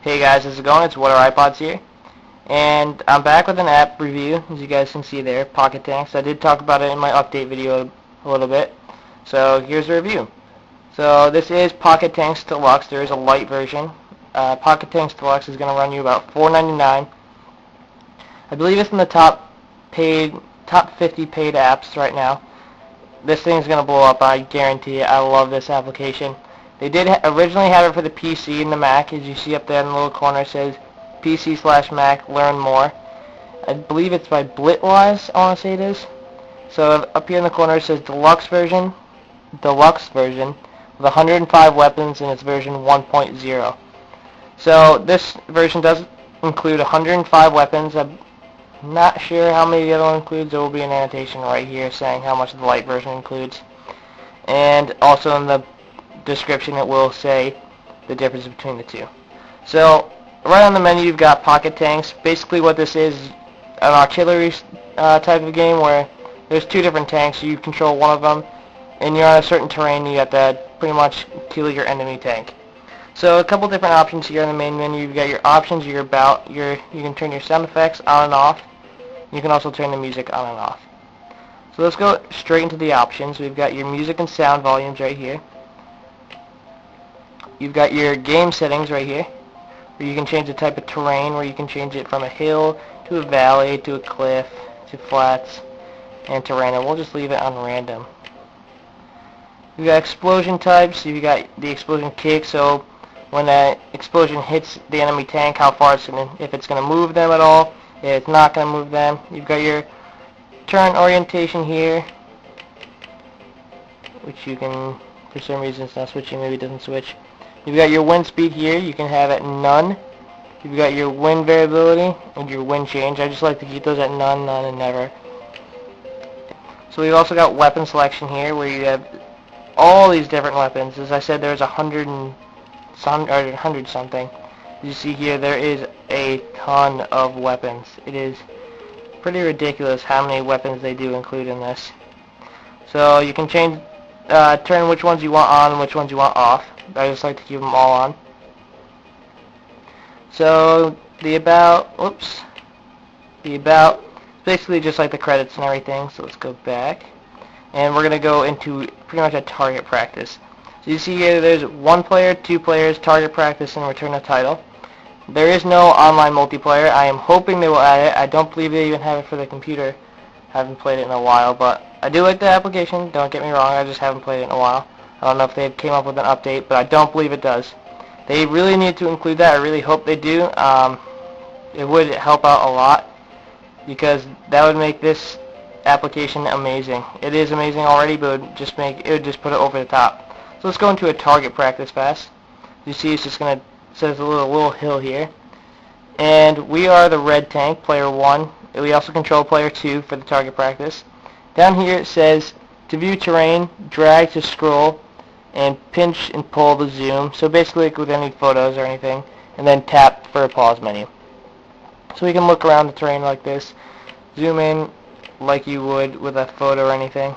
Hey guys, how's it going? It's WhatRiPods here, and I'm back with an app review, as you guys can see there, Pocket Tanks. I did talk about it in my update video a little bit, so here's the review. So this is Pocket Tanks Deluxe. There is a light version. Pocket Tanks Deluxe is going to run you about $4.99. I believe it's in the top 50 paid apps right now. This thing's going to blow up, I guarantee it. I love this application. They did originally have it for the PC and the Mac. As you see up there in the little corner, it says PC/Mac, learn more. I believe it's by Blitwise, I want to say it is. So up here in the corner it says Deluxe version with 105 weapons, and it's version 1.0. So this version does include 105 weapons. I'm not sure how many the other one includes. There will be an annotation right here saying how much the light version includes. And also in the description it will say the difference between the two. So right on the menu you've got Pocket Tanks. Basically what this is an artillery type of game where there's two different tanks. You control one of them and you're on a certain terrain. You have to pretty much kill your enemy tank. So a couple different options here in the main menu. You've got your options, you can turn your sound effects on and off. You can also turn the music on and off. So let's go straight into the options. We've got your music and sound volumes right here. You've got your game settings right here, where you can change the type of terrain, where you can change it from a hill to a valley to a cliff to flats and to random. We'll just leave it on random. You've got explosion types. You've got the explosion kick, so when that explosion hits the enemy tank, how far it's gonna, if it's going to move them at all, if it's not going to move them. You've got your turn orientation here, which you can, for some reason it's not switching, maybe it doesn't switch. You've got your wind speed here, you can have it none. You've got your wind variability and your wind change. I just like to keep those at none, none, and never. So we've also got weapon selection here, where you have all these different weapons. As I said, there's 100 something. You see here, there is a ton of weapons. It is pretty ridiculous how many weapons they do include in this. So you can change, turn which ones you want on and which ones you want off. I just like to keep them all on. So the about, basically just like the credits and everything. So let's go back, and we're gonna go into pretty much a target practice. So you see here, there's 1 player, 2 players, target practice, and return a title. There is no online multiplayer. I am hoping they will add it. I don't believe they even have it for the computer. I haven't played it in a while, but I do like the application. Don't get me wrong. I just haven't played it in a while. I don't know if they came up with an update, but I don't believe it does. They really need to include that. I really hope they do. It would help out a lot, because that would make this application amazing. It is amazing already, but it would just put it over the top. So let's go into a target practice fast. You see, it's just gonna says a little hill here, and we are the red tank, player 1. We also control player 2 for the target practice. Down here it says to view terrain, drag to scroll, and pinch and pull the zoom. So basically like with any photos or anything, and then tap for a pause menu. So we can look around the terrain like this, zoom in like you would with a photo or anything.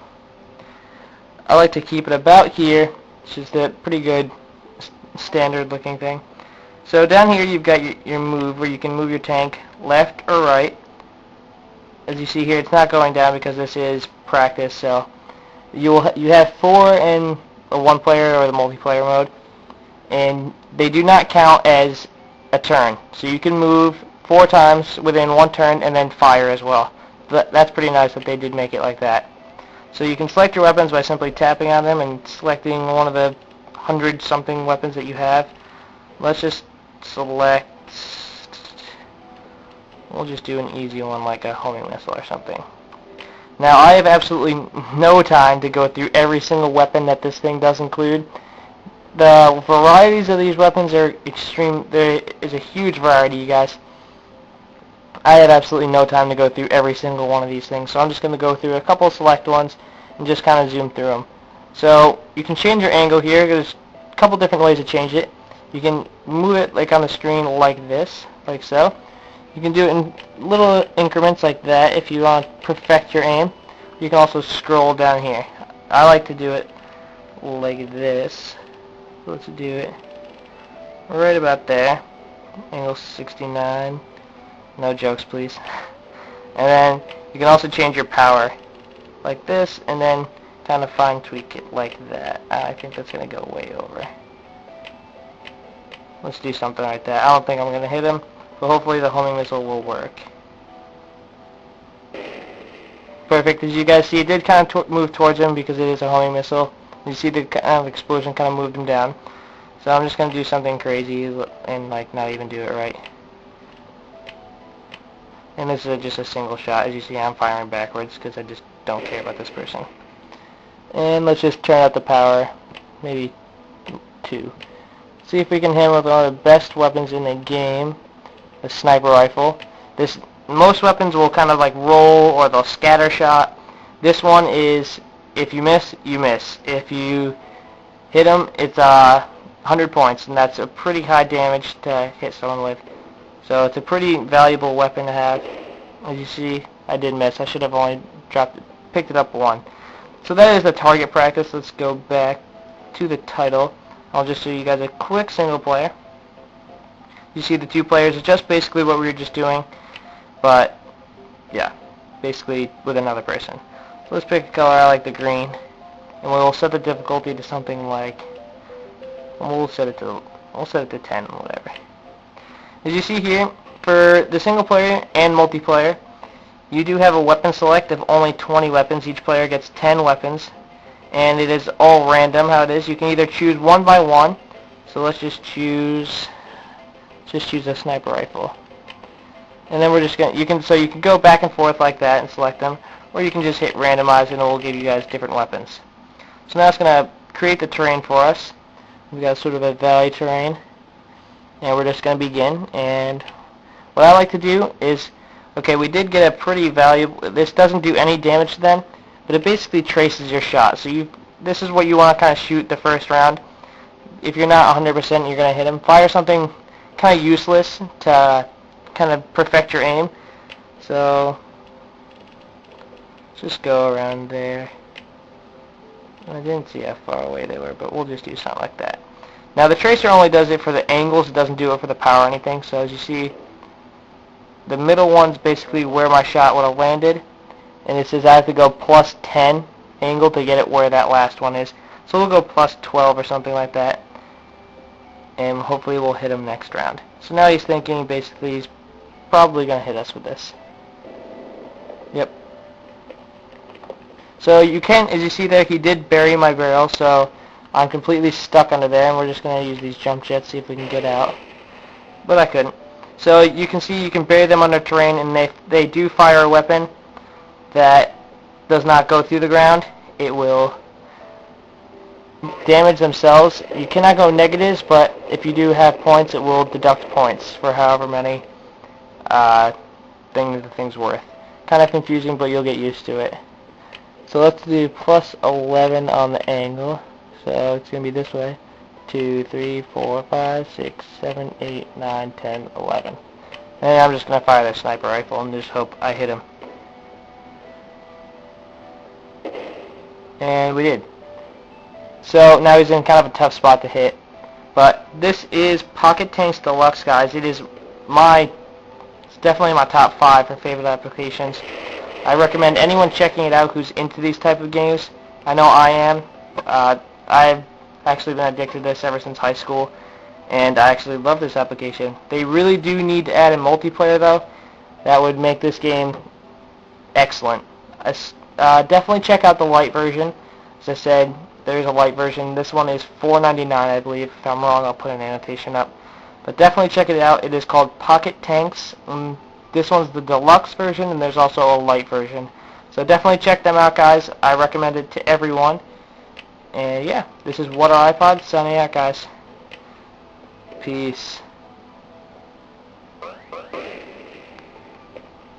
I like to keep it about here. It's just a pretty good standard looking thing. So down here you've got your move, where you can move your tank left or right. As you see here, it's not going down because this is practice. So you have 4 in the 1 player or the multiplayer mode, and they do not count as a turn. So you can move 4 times within 1 turn and then fire as well. That's pretty nice that they did make it like that. So you can select your weapons by simply tapping on them and selecting one of the 100 something weapons that you have. Let's just select, we'll just do an easy one like a homing missile or something. Now I have absolutely no time to go through every single weapon that this thing does include. The varieties of these weapons are extreme. There is a huge variety, you guys. I have absolutely no time to go through every single one of these things, so I'm just going to go through a couple of select ones and just kind of zoom through them. So you can change your angle here. There's a couple different ways to change it. You can move it like on the screen like this, like so. You can do it in little increments like that if you want to perfect your aim. You can also scroll down here. I like to do it like this. Let's do it right about there. angle 69. No jokes, please. And then you can also change your power like this, and then kind of fine tweak it like that. I think that's going to go way over. Let's do something like that. I don't think I'm going to hit him, but hopefully the homing missile will work. Perfect. As you guys see, it did kind of move towards him because it is a homing missile. You see the kind of explosion kind of moved him down. So I'm just going to do something crazy and like not even do it right. And this is just a single shot. As you see, I'm firing backwards because I just don't care about this person. And let's just turn up the power, maybe 2. See if we can hit him with one of the best weapons in the game, the sniper rifle. Most weapons will kind of like roll or they'll scatter shot. This one is, if you miss, you miss. If you hit him, it's 100 points, and that's a pretty high damage to hit someone with. So it's a pretty valuable weapon to have. As you see, I did miss. I should have only picked it up 1. So that is the target practice. Let's go back to the title. I'll just show you guys a quick single player. You see the 2 players. It's just basically what we were just doing, but yeah, basically with another person. So let's pick a color. I like the green, and we'll set the difficulty to something like, we'll set it to 10, whatever. As you see here, for the single player and multiplayer, you do have a weapon select of only 20 weapons. Each player gets 10 weapons, and it is all random how it is. You can either choose one by one. So let's just choose a sniper rifle. And then we're just gonna, you can go back and forth like that and select them, or you can just hit randomize and it will give you guys different weapons. So now it's gonna create the terrain for us. We got sort of a valley terrain, and we're just gonna begin. And what I like to do is, okay, we did get a pretty valuable, this doesn't do any damage to them, but it basically traces your shot. So this is what you want to kind of shoot the first round. If you're not 100%, you're going to hit him. Fire something kind of useless to kind of perfect your aim. So just go around there. I didn't see how far away they were, but we'll just do something like that. Now the tracer only does it for the angles, it doesn't do it for the power or anything. So as you see, the middle one's basically where my shot would have landed, and it says I have to go plus 10 angle to get it where that last one is. So we'll go plus 12 or something like that, and hopefully we'll hit him next round. So now he's thinking basically he's probably going to hit us with this. Yep. So you can, as you see there, he did bury my barrel, so I'm completely stuck under there, and we're just going to use these jump jets, see if we can get out. But I couldn't. So you can see you can bury them under terrain, and they do fire a weapon that does not go through the ground. It will damage themselves. You cannot go negatives, but if you do have points, it will deduct points for however many things the thing's worth. Kind of confusing, but you'll get used to it. So let's do plus 11 on the angle. So it's going to be this way. 2, 3, 4, 5, 6, 7, 8, 9, 10, 11. And I'm just going to fire the sniper rifle and just hope I hit him. And we did. So now he's in kind of a tough spot to hit. But this is Pocket Tanks Deluxe, guys. It's definitely my top 5 for favorite applications. I recommend anyone checking it out who's into these type of games. I know I am. I've actually been addicted to this ever since high school, and I actually love this application. They really do need to add a multiplayer though. That would make this game excellent. Definitely check out the lite version. As I said, there's a lite version. This one is $4.99, I believe. If I'm wrong, I'll put an annotation up. But definitely check it out. It is called Pocket Tanks. This one's the deluxe version, and there's also a lite version. So definitely check them out, guys. I recommend it to everyone. And yeah, this is WhatRiPods signing out, guys. Peace.